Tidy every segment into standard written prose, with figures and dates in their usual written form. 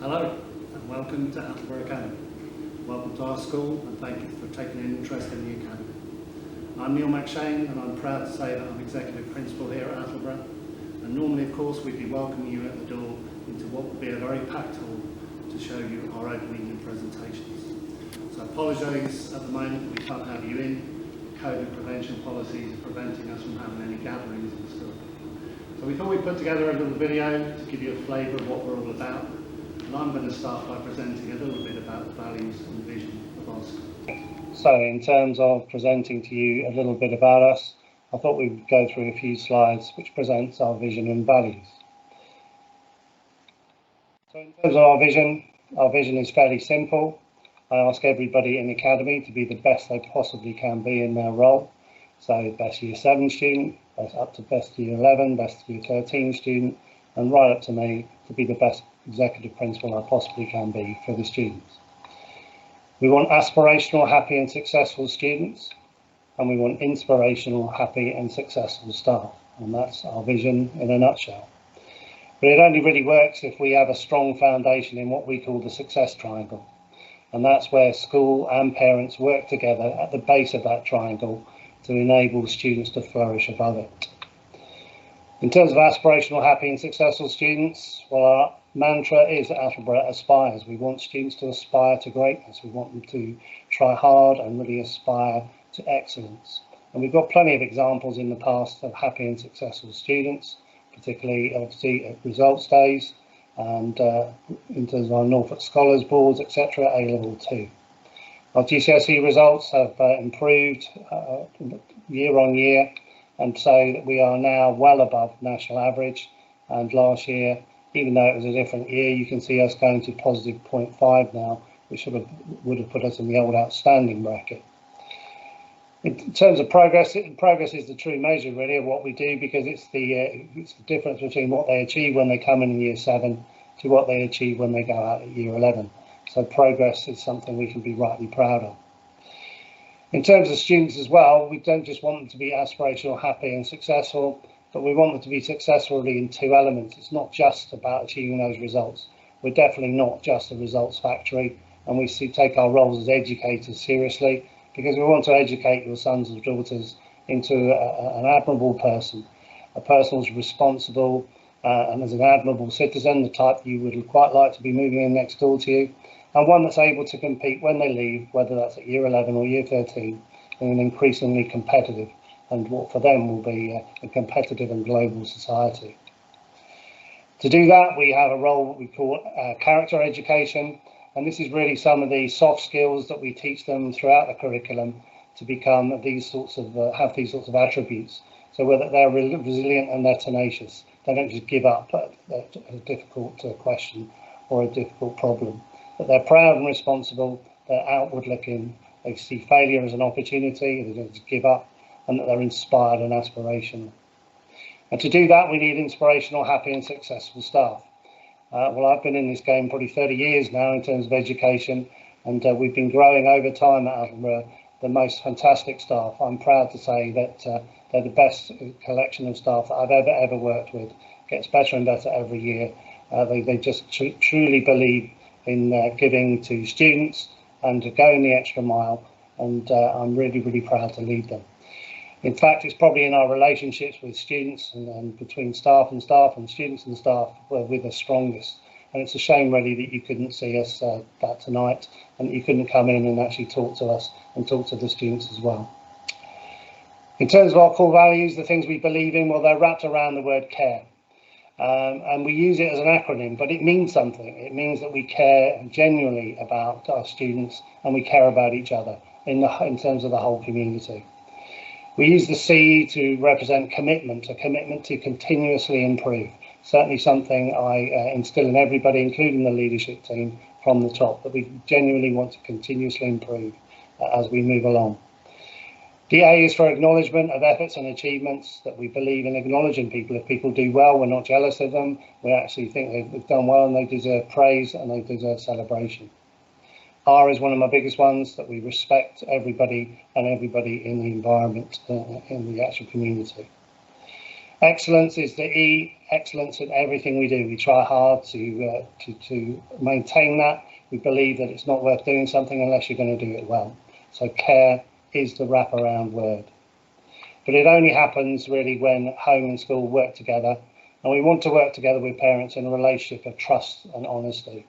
Hello and welcome to Attleborough Academy. Welcome to our school and thank you for taking an interest in the Academy. I'm Neil McShane and I'm proud to say that I'm Executive Principal here at Attleborough, and normally of course we'd be welcoming you at the door into what would be a very packed hall to show you our opening and presentations. So I apologise at the moment that we can't have you in. COVID prevention policies are preventing us from having any gatherings in school. So we thought we'd put together a little video to give you a flavour of what we're all about. And I'm going to start by presenting a little bit about the values and vision of our school. So in terms of presenting to you a little bit about us, I thought we would go through a few slides which presents our vision and values. So in terms of our vision is fairly simple. I ask everybody in the Academy to be the best they possibly can be in their role. So best Year 7 student, up to best Year 11, best Year 13 student, and right up to me to be the best Executive Principal I possibly can be for the students. We want aspirational, happy and successful students, and we want inspirational, happy and successful staff, and that's our vision in a nutshell. But it only really works if we have a strong foundation in what we call the success triangle, and that's where school and parents work together at the base of that triangle to enable students to flourish above it. In terms of aspirational, happy and successful students, well, our mantra is Attleborough Aspires. We want students to aspire to greatness. We want them to try hard and really aspire to excellence. And we've got plenty of examples in the past of happy and successful students, particularly obviously at results days and in terms of our Norfolk Scholars Boards, etc., A-Level 2. Our GCSE results have improved year on year, and so that we are now well above national average. And last year, even though it was a different year, you can see us going to positive 0.5 now, which would have put us in the old outstanding bracket. In terms of progress is the true measure really of what we do, because it's the difference between what they achieve when they come in Year 7 to what they achieve when they go out at Year 11. So progress is something we can be rightly proud of. In terms of students as well, we don't just want them to be aspirational, happy and successful, but we want them to be successful really in two elements. It's not just about achieving those results. We're definitely not just a results factory, and we take our roles as educators seriously, because we want to educate your sons and daughters into an admirable person, a person who's responsible and as an admirable citizen, the type you would quite like to be moving in next door to you, and one that's able to compete when they leave, whether that's at Year 11 or Year 13, in an increasingly competitive and what for them will be a competitive and global society. To do that, we have a role what we call character education, and this is really some of the soft skills that we teach them throughout the curriculum to become these sorts of have these sorts of attributes. So whether they're resilient and they're tenacious, they don't just give up at a difficult question or a difficult problem. That they're proud and responsible, they're outward looking, they see failure as an opportunity, they don't just give up, and that they're inspired and aspirational. And to do that, we need inspirational, happy and successful staff. Well, I've been in this game probably 30 years now in terms of education, and we've been growing over time at Attleborough, the most fantastic staff. I'm proud to say that they're the best collection of staff that I've ever worked with. Gets better and better every year. They just truly believe in giving to students and going the extra mile, and I'm really proud to lead them. In fact, it's probably in our relationships with students and between staff and students and staff where we're the strongest. And it's a shame really that you couldn't see us that tonight, and that you couldn't come in and actually talk to us and talk to the students as well. In terms of our core values, the things we believe in, well, they're wrapped around the word care. And we use it as an acronym, but it means something. It means that we care genuinely about our students, and we care about each other in terms of the whole community. We use the C to represent commitment, a commitment to continuously improve. Certainly something I instill in everybody, including the leadership team from the top, that we genuinely want to continuously improve as we move along. The A is for acknowledgement of efforts and achievements, that we believe in acknowledging people. If people do well, we're not jealous of them. We actually think they've done well and they deserve praise and they deserve celebration. R is one of my biggest ones, that we respect everybody and everybody in the environment, in the actual community. Excellence is the E, excellence in everything we do. We try hard to maintain that. We believe that it's not worth doing something unless you're going to do it well. So care is the wraparound word. But it only happens really when home and school work together. And we want to work together with parents in a relationship of trust and honesty,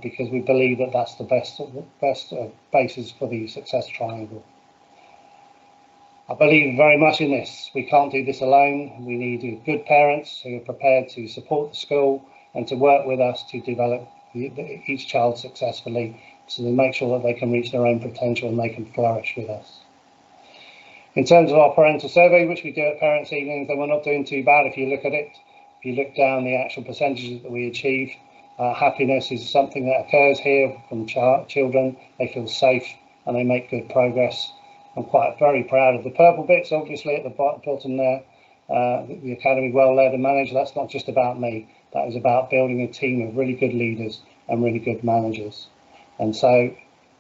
because we believe that that's the best basis for the success triangle. I believe very much in this. We can't do this alone. We need good parents who are prepared to support the school and to work with us to develop each child successfully, so to make sure that they can reach their own potential and they can flourish with us. In terms of our parental survey, which we do at Parents' Evenings, then we're not doing too bad if you look at it. If you look down the actual percentages that we achieve, happiness is something that occurs here from children. They feel safe and they make good progress. I'm very proud of the purple bits, obviously, at the bottom there. The Academy well led and managed. That's not just about me. That is about building a team of really good leaders and really good managers. And so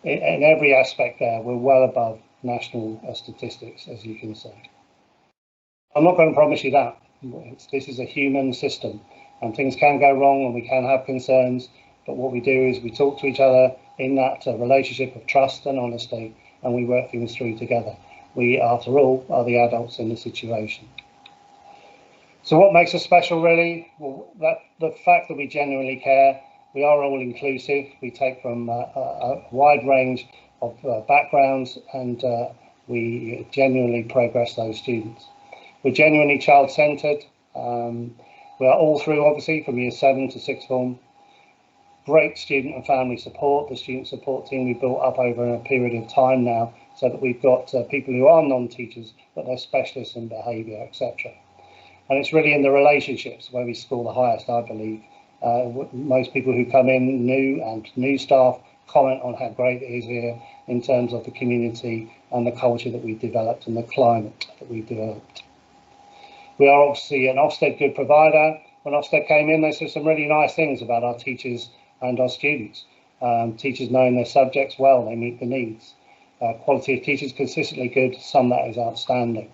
in every aspect there, we're well above national statistics, as you can see. I'm not going to promise you that. This is a human system and things can go wrong and we can have concerns, but what we do is we talk to each other in that relationship of trust and honesty, and we work things through together. We, after all, are the adults in the situation. So what makes us special, really? Well, the fact that we genuinely care. We are all inclusive. We take from a wide range of backgrounds, and we genuinely progress those students. We're genuinely child-centred. We are all through, obviously, from year 7 to 6th form. Great student and family support. The student support team we built up over a period of time now, so that we've got people who are non-teachers, but they're specialists in behaviour, etc. And it's really in the relationships where we score the highest, I believe. Most people who come in new staff comment on how great it is here in terms of the community and the culture that we've developed and the climate that we've developed. We are obviously an Ofsted good provider. When Ofsted came in, they said some really nice things about our teachers and our students. Teachers knowing their subjects well, they meet the needs. Quality of teachers consistently good, some that is outstanding.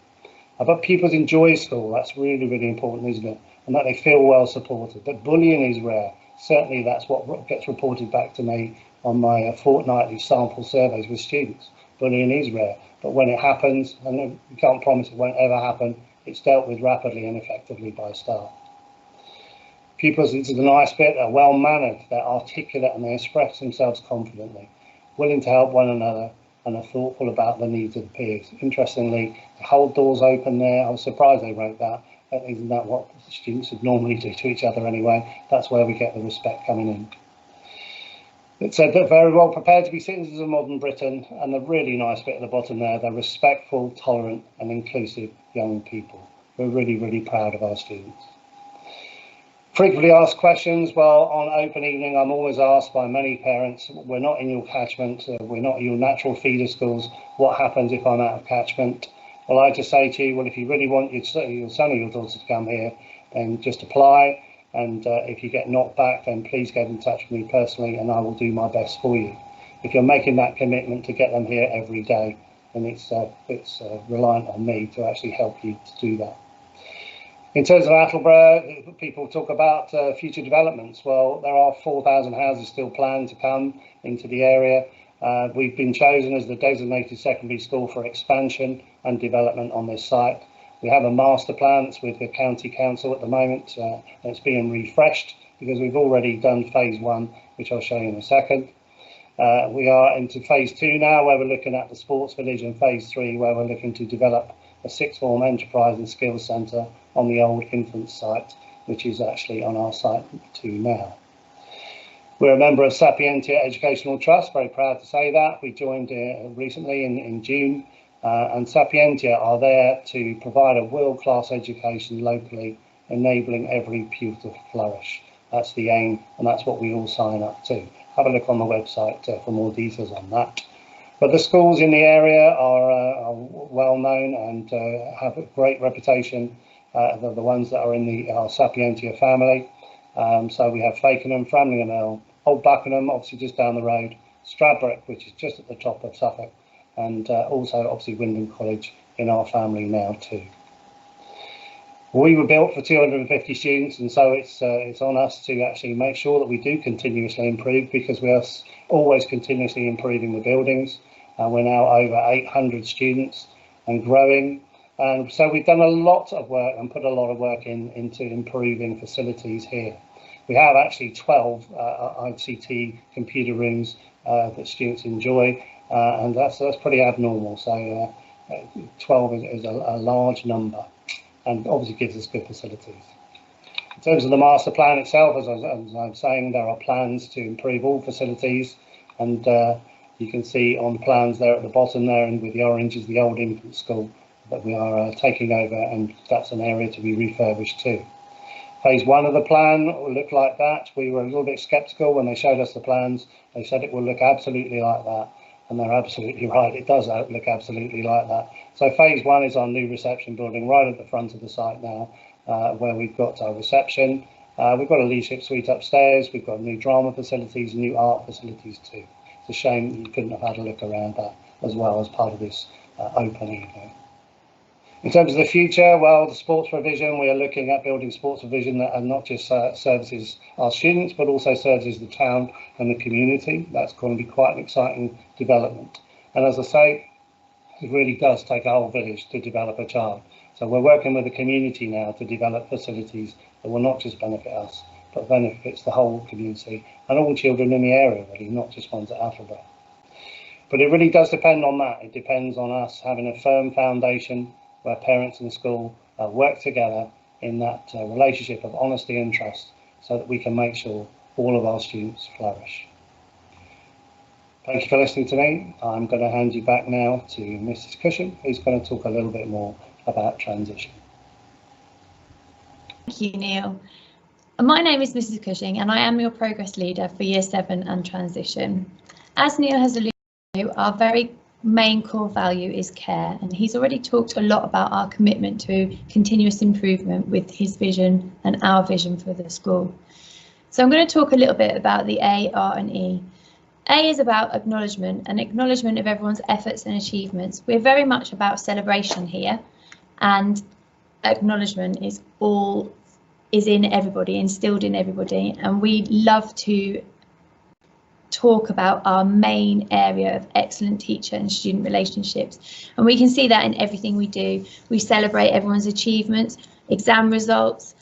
But pupils enjoy school, that's really, really important, isn't it? And that they feel well supported. But bullying is rare. Certainly that's what gets reported back to me on my fortnightly sample surveys with students. Bullying is rare, but when it happens, and you can't promise it won't ever happen, it's dealt with rapidly and effectively by staff. Pupils, this is the nice bit, are well mannered, they're articulate and they express themselves confidently, willing to help one another and are thoughtful about the needs of the peers. Interestingly, they hold doors open there. I was surprised they wrote that. Isn't that what students would normally do to each other anyway? That's where we get the respect coming in. It said they're very well prepared to be citizens of modern Britain, and the really nice bit at the bottom there, they're respectful, tolerant and inclusive young people. We're really, really proud of our students. Frequently asked questions. Well, on open evening, I'm always asked by many parents, we're not in your catchment, we're not your natural feeder schools. What happens if I'm out of catchment? Well, I just say to you, well, if you really want your son or your daughter to come here, then just apply. And if you get knocked back, then please get in touch with me personally and I will do my best for you. If you're making that commitment to get them here every day, then it's reliant on me to actually help you to do that. In terms of Attleborough, people talk about future developments. Well, there are 4,000 houses still planned to come into the area. We've been chosen as the designated secondary school for expansion and development on this site. We have a master plan that's with the county council at the moment. It's being refreshed because we've already done phase 1, which I'll show you in a second. We are into phase 2 now, where we're looking at the sports village, and phase 3, where we're looking to develop a 6th form enterprise and skills centre on the old infant site, which is actually on our site too now. We're a member of SAPIENTIA Educational Trust, very proud to say that. We joined recently in June, and SAPIENTIA are there to provide a world-class education locally, enabling every pupil to flourish. That's the aim, and that's what we all sign up to. Have a look on the website for more details on that. But the schools in the area are well known and have a great reputation. They're the ones that are in our SAPIENTIA family. So we have Fakenham, Framlingham Hill, Old Buckenham, obviously just down the road, Stradbroke, which is just at the top of Suffolk, and also obviously Wyndham College in our family now too. We were built for 250 students, and so it's on us to actually make sure that we do continuously improve, because we are always continuously improving the buildings. We're now over 800 students and growing, and so we've done a lot of work and put a lot of work into improving facilities here. We have actually 12 ICT computer rooms that students enjoy, and that's pretty abnormal. So 12 is a large number, and obviously gives us good facilities. In terms of the master plan itself, as I'm saying, there are plans to improve all facilities, and you can see on the plans there at the bottom there, and with the orange is the old infant school that we are taking over, and that's an area to be refurbished too. Phase 1 of the plan will look like that. We were a little bit sceptical when they showed us the plans. They said it will look absolutely like that, and they're absolutely right. It does look absolutely like that. So phase 1 is our new reception building right at the front of the site now, where we've got our reception. We've got a leadership suite upstairs. We've got new drama facilities, new art facilities too. It's a shame you couldn't have had a look around that as well as part of this open evening. In terms of the future, well, the sports provision, we are looking at building sports provision that not just services our students, but also services the town and the community. That's going to be quite an exciting development. And as I say, it really does take a whole village to develop a child. So we're working with the community now to develop facilities that will not just benefit us, but benefits the whole community and all children in the area, really, not just ones at Attleborough. But it really does depend on that. It depends on us having a firm foundation where parents and school work together in that relationship of honesty and trust, so that we can make sure all of our students flourish. Thank you for listening to me. I'm going to hand you back now to Mrs. Cushing, who's going to talk a little bit more about transition. Thank you, Neil. My name is Mrs. Cushing, and I am your progress leader for Year 7 and Transition. As Neil has alluded to, our very main core value is care, and he's already talked a lot about our commitment to continuous improvement with his vision and our vision for the school. So I'm going to talk a little bit about the A, R and E. A is about acknowledgement, and acknowledgement of everyone's efforts and achievements. We're very much about celebration here, and acknowledgement is in everybody, instilled in everybody, and we love to talk about our main area of excellent teacher and student relationships, and we can see that in everything we do. We celebrate everyone's achievements, exam results,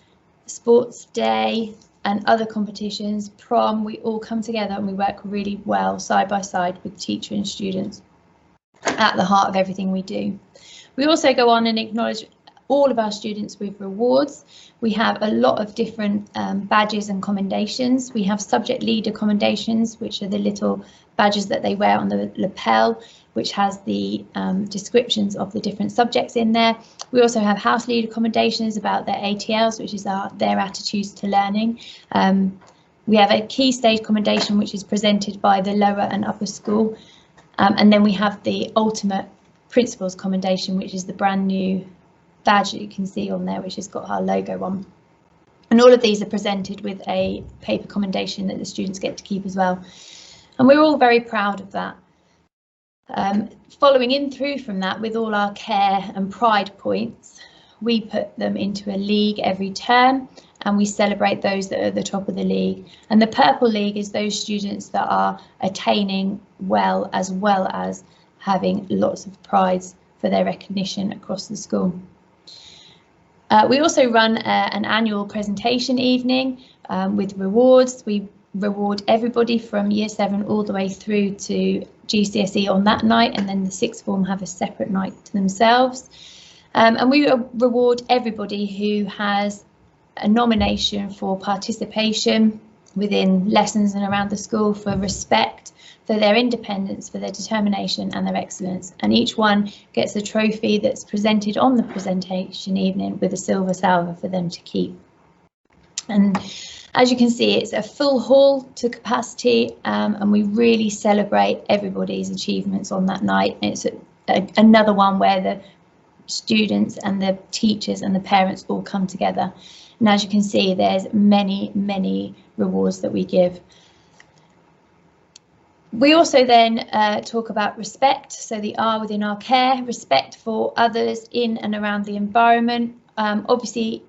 sports day and other competitions, prom. We all come together and we work really well side by side with teacher and students at the heart of everything we do. We also go on and acknowledge all of our students with rewards. We have a lot of different badges and commendations. We have subject leader commendations, which are the little badges that they wear on the lapel, which has the descriptions of the different subjects in there. We also have house leader commendations about their ATLs, which is their attitudes to learning. We have a key stage commendation, which is presented by the lower and upper school. And then we have the ultimate principals commendation, which is the brand new badge that you can see on there, which has got our logo on. And all of these are presented with a paper commendation that the students get to keep as well. And we're all very proud of that. Following in through from that, with all our care and pride points, we put them into a league every term, and we celebrate those that are at the top of the league. And the purple league is those students that are attaining well as having lots of prize for their recognition across the school. We also run an annual presentation evening with rewards. We reward everybody from Year 7 all the way through to GCSE on that night, and then the sixth form have a separate night to themselves. And we reward everybody who has a nomination for participation within lessons and around the school, for respect, for their independence, for their determination and their excellence. And each one gets a trophy that's presented on the presentation evening with a silver salver for them to keep. And as you can see, it's a full hall to capacity, and we really celebrate everybody's achievements on that night. It's another one where the students and the teachers and the parents all come together. And as you can see, there's many rewards that we give. We also then talk about respect, so the R within our care, respect for others in and around the environment, obviously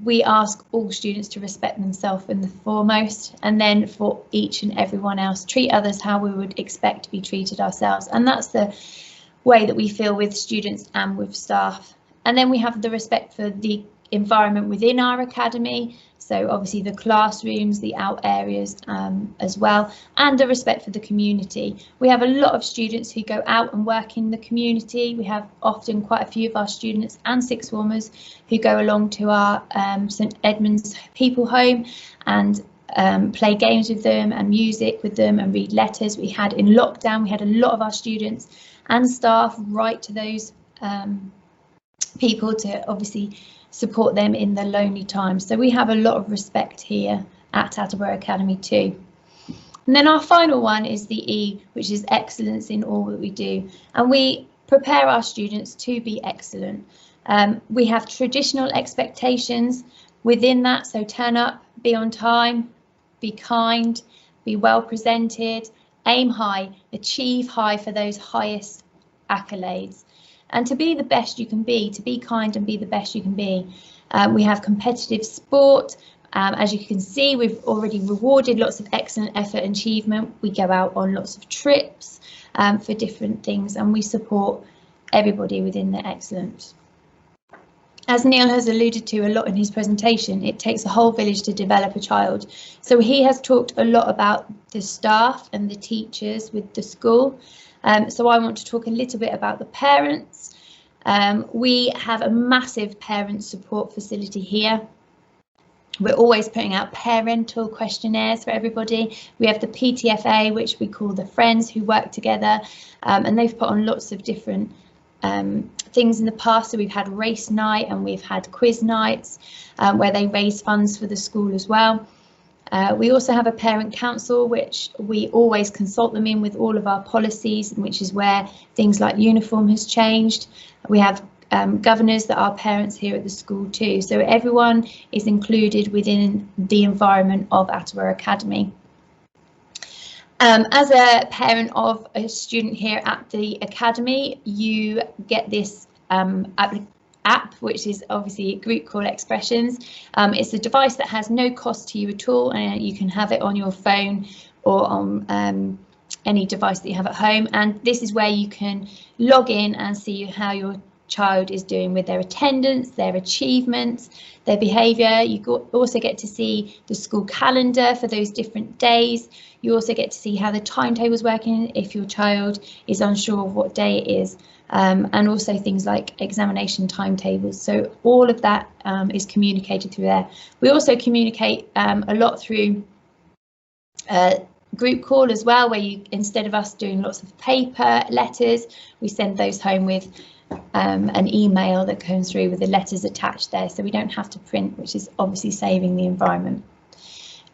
we ask all students to respect themselves in the foremost, and then for each and everyone else, treat others how we would expect to be treated ourselves. And that's the way that we feel with students and with staff. And then we have the respect for the environment within our academy, so obviously the classrooms, the out areas as well, and the respect for the community. We have a lot of students who go out and work in the community. We have often quite a few of our students and sixth formers who go along to our St Edmund's People Home and play games with them and music with them and read letters. We had in lockdown, we had a lot of our students and staff write to those people to obviously support them in the lonely times. So we have a lot of respect here at Attleborough Academy too. And then our final one is the E, which is excellence in all that we do. And we prepare our students to be excellent. We have traditional expectations within that, so turn up, be on time, be kind, be well presented, aim high, achieve high for those highest accolades. And to be the best you can be, to be kind and be the best you can be. We have competitive sport. As you can see, we've already rewarded lots of excellent effort and achievement. We go out on lots of trips for different things, and we support everybody within their excellence. As Neil has alluded to a lot in his presentation, it takes a whole village to develop a child. So he has talked a lot about the staff and the teachers with the school. So I want to talk a little bit about the parents. We have a massive parent support facility here. We're always putting out parental questionnaires for everybody. We have the PTFA, which we call the friends who work together, and they've put on lots of different things in the past. So we've had race night and we've had quiz nights where they raise funds for the school as well. We also have a parent council, which we always consult them in with all of our policies, which is where things like uniform has changed. We have governors that are parents here at the school too. So everyone is included within the environment of Attleborough Academy. As a parent of a student here at the Academy, you get this app, which is obviously group call expressions. It's a device that has no cost to you at all, and you can have it on your phone or on any device that you have at home. And this is where you can log in and see how your child is doing with their attendance, their achievements, their behaviour. You also get to see the school calendar for those different days. You also get to see how the timetable is working if your child is unsure of what day it is, and also things like examination timetables. So all of that is communicated through there. We also communicate a lot through group call as well, where you, instead of us doing lots of paper letters, we send those home with an email that comes through with the letters attached there, so we don't have to print, which is obviously saving the environment.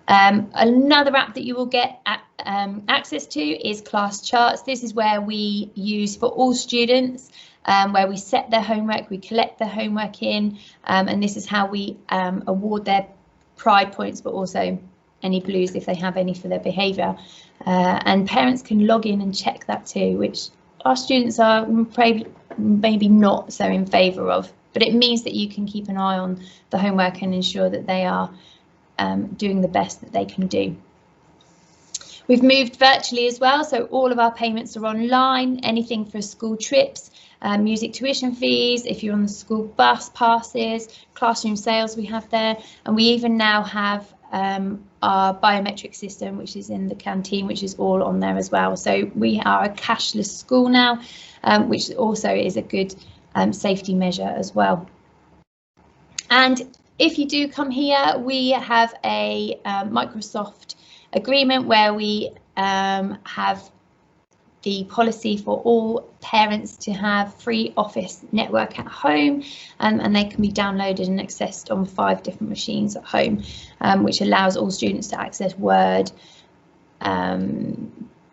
Another app that you will get access to is class charts. This is where we use for all students, where we set their homework, we collect their homework in, and this is how we award their pride points, but also any blues if they have any for their behaviour. And parents can log in and check that too, which our students are maybe not so in favour of, but it means that you can keep an eye on the homework and ensure that they are doing the best that they can do. We've moved virtually as well, so all of our payments are online, anything for school trips, music tuition fees, if you're on the school bus passes, classroom sales we have there, and we even now have our biometric system, which is in the canteen, which is all on there as well. So we are a cashless school now, which also is a good safety measure as well. And if you do come here, we have a Microsoft agreement where we have the policy for all parents to have free Office network at home, and they can be downloaded and accessed on 5 different machines at home, which allows all students to access Word,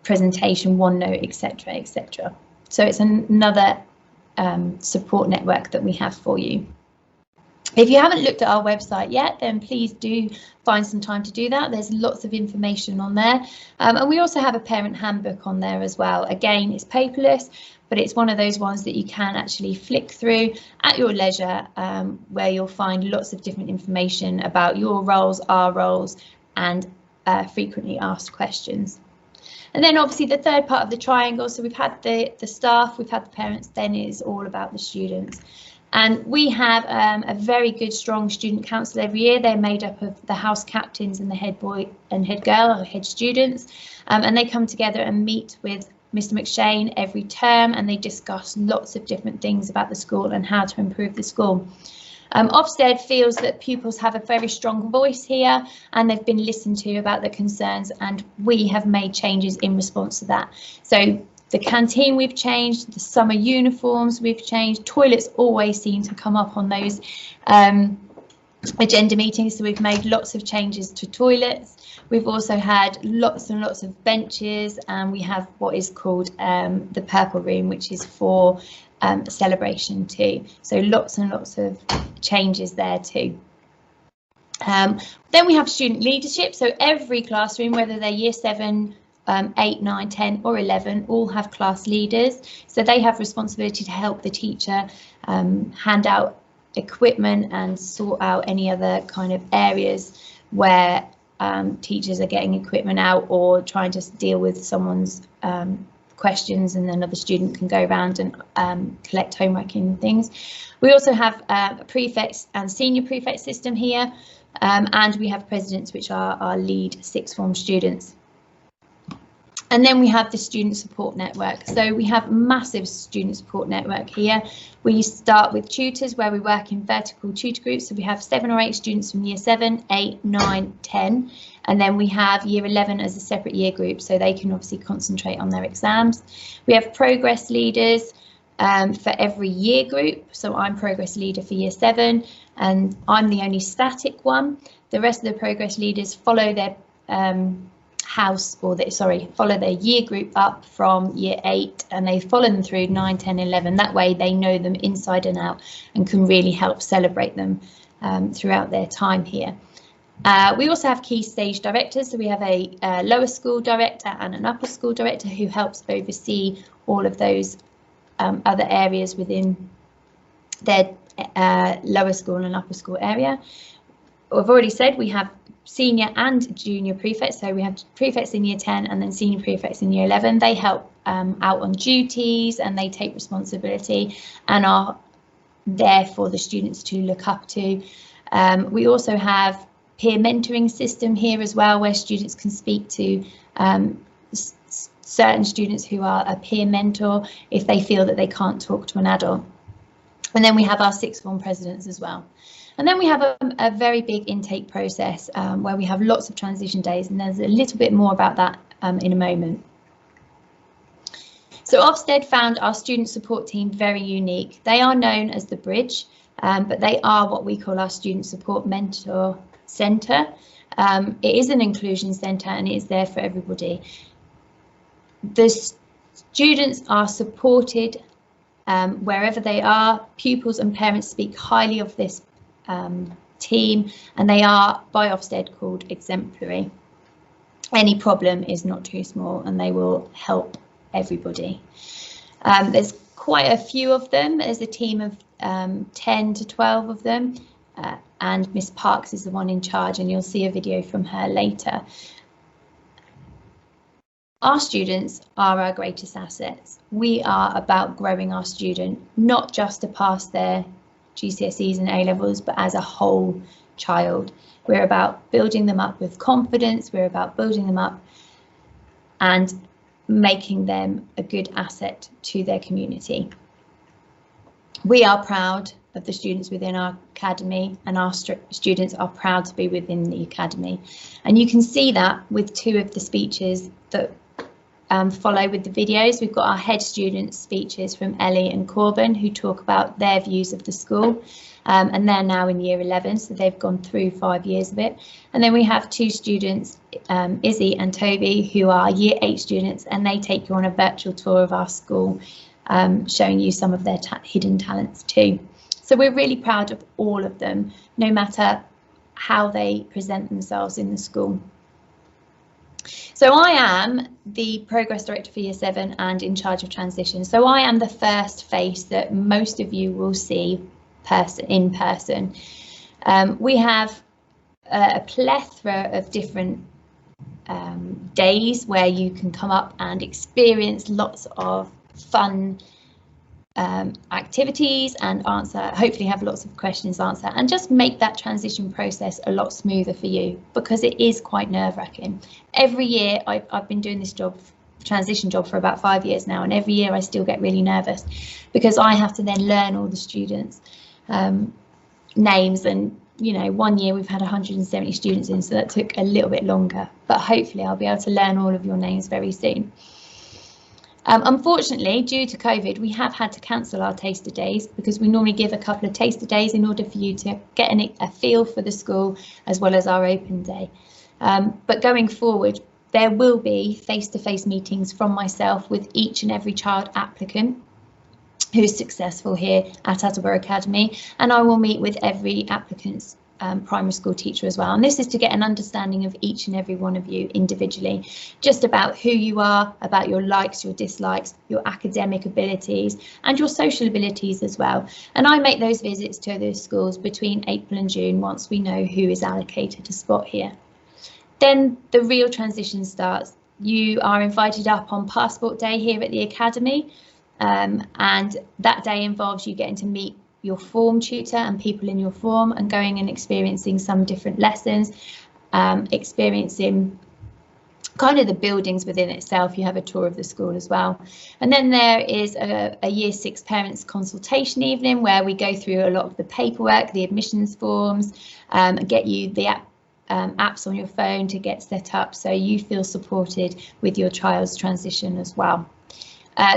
presentation, OneNote, etc., etc. So it's another support network that we have for you. If you haven't looked at our website yet, then please do find some time to do that. There's lots of information on there. And we also have a parent handbook on there as well. Again, it's paperless, but it's one of those ones that you can actually flick through at your leisure, where you'll find lots of different information about your roles, our roles, and frequently asked questions. And then obviously the third part of the triangle, so we've had the staff, we've had the parents, then it is all about the students. And we have a very good, strong student council every year. They're made up of the house captains and the head boy and head girl, or head students, and they come together and meet with Mr. McShane every term, and they discuss lots of different things about the school and how to improve the school. Ofsted feels that pupils have a very strong voice here, and they've been listened to about their concerns, and we have made changes in response to that. So the canteen we've changed, the summer uniforms we've changed, toilets always seem to come up on those agenda meetings, so we've made lots of changes to toilets. We've also had lots and lots of benches, and we have what is called the purple room, which is for celebration too. So lots and lots of changes there too. Then we have student leadership. So every classroom, whether they're year 7, 8, 9, 10 or 11, all have class leaders. So they have responsibility to help the teacher hand out equipment and sort out any other kind of areas where teachers are getting equipment out or trying to deal with someone's questions, and then another student can go around and collect homework and things. We also have a prefects and senior prefect system here, and we have presidents, which are our lead sixth form students. And then we have the student support network. So we have massive student support network here. We start with tutors, where we work in vertical tutor groups. So we have 7 or 8 students from year 7, 8, 9, 10. And then we have year 11 as a separate year group, so they can obviously concentrate on their exams. We have progress leaders for every year group. So I'm progress leader for year 7, and I'm the only static one. The rest of the progress leaders follow their follow their year group up from year 8, and they follow them through 9, 10, 11. That way they know them inside and out and can really help celebrate them throughout their time here. We also have key stage directors, so we have a lower school director and an upper school director who helps oversee all of those other areas within their lower school and upper school area. I've already said we have senior and junior prefects, so we have prefects in year 10 and then senior prefects in year 11. They help out on duties, and they take responsibility and are there for the students to look up to. We also have peer mentoring system here as well, where students can speak to certain students who are a peer mentor if they feel that they can't talk to an adult. And then we have our sixth form presidents as well. And then we have a very big intake process where we have lots of transition days, and there's a little bit more about that in a moment. So Ofsted found our student support team very unique. They are known as the Bridge, but they are what we call our student support mentor centre. It is an inclusion centre, and it is there for everybody. The students are supported wherever they are. Pupils and parents speak highly of this team, and they are by Ofsted called exemplary. Any problem is not too small, and they will help everybody. There's quite a few of them. There's a team of 10 to 12 of them, and Miss Parks is the one in charge, and you'll see a video from her later. Our students are our greatest assets. We are about growing our student, not just to pass their GCSEs and A-levels, but as a whole child. We're about building them up with confidence. We're about building them up and making them a good asset to their community. We are proud of the students within our academy, and our students are proud to be within the academy. And you can see that with 2 of the speeches that follow with the videos. We've got our head students speeches from Ellie and Corbin, who talk about their views of the school, and they're now in year 11, so they've gone through 5 years of it. And then we have 2 students, Izzy and Toby, who are year 8 students, and they take you on a virtual tour of our school, showing you some of their hidden talents too. So we're really proud of all of them, no matter how they present themselves in the school. So I am the Progress Director for Year 7 and in charge of transition. So I am the first face that most of you will see in person. We have a plethora of different days where you can come up and experience lots of fun activities and hopefully have lots of questions answered, and just make that transition process a lot smoother for you, because it is quite nerve-wracking. Every year I've been doing this transition job for about 5 years now, and every year I still get really nervous because I have to then learn all the students' names, and you know, one year we've had 170 students in, so that took a little bit longer, but hopefully I'll be able to learn all of your names very soon. Unfortunately, due to COVID, we have had to cancel our taster days, because we normally give a couple of taster days in order for you to get a feel for the school, as well as our open day. But going forward, there will be face-to-face meetings from myself with each and every child applicant who's successful here at Attleborough Academy, and I will meet with every applicant's primary school teacher as well. And this is to get an understanding of each and every one of you individually, just about who you are, about your likes, your dislikes, your academic abilities and your social abilities as well. And I make those visits to those schools between April and June once we know who is allocated a spot here. Then the real transition starts. You are invited up on Passport Day here at the Academy, and that day involves you getting to meet your form tutor and people in your form, and going and experiencing some different lessons, experiencing kind of the buildings within itself. You have a tour of the school as well. And then there is a Year 6 parents consultation evening where we go through a lot of the paperwork, the admissions forms, get you the apps on your phone to get set up so you feel supported with your child's transition as well.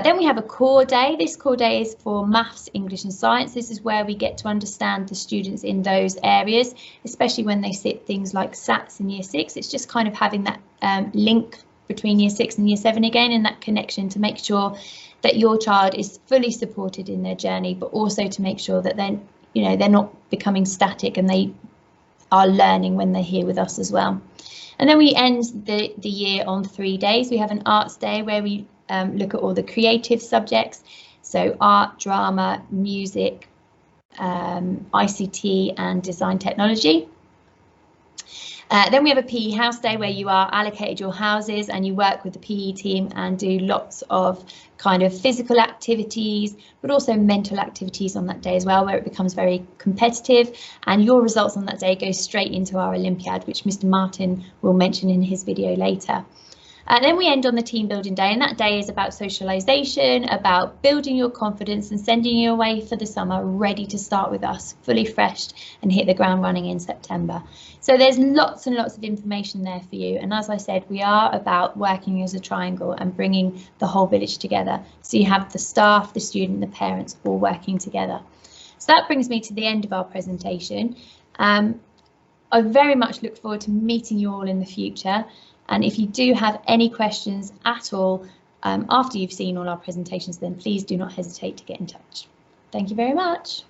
Then we have a core day. This core day is for maths, English and science. This is where we get to understand the students in those areas, especially when they sit things like SATs in Year 6. It's just kind of having that link between Year 6 and Year 7 again, and that connection to make sure that your child is fully supported in their journey, but also to make sure that they're not becoming static and they are learning when they're here with us as well. And then we end the year on 3 days. We have an arts day where we look at all the creative subjects, so art, drama, music, ICT and design technology. Then we have a PE house day where you are allocated your houses and you work with the PE team and do lots of kind of physical activities, but also mental activities on that day as well, where it becomes very competitive, and your results on that day go straight into our Olympiad, which Mr. Martin will mention in his video later. And then we end on the team building day, and that day is about socialisation, about building your confidence and sending you away for the summer ready to start with us, fully refreshed and hit the ground running in September. So there's lots and lots of information there for you. And as I said, we are about working as a triangle and bringing the whole village together. So you have the staff, the student, the parents all working together. So that brings me to the end of our presentation. I very much look forward to meeting you all in the future. And if you do have any questions at all after you've seen all our presentations, then please do not hesitate to get in touch. Thank you very much.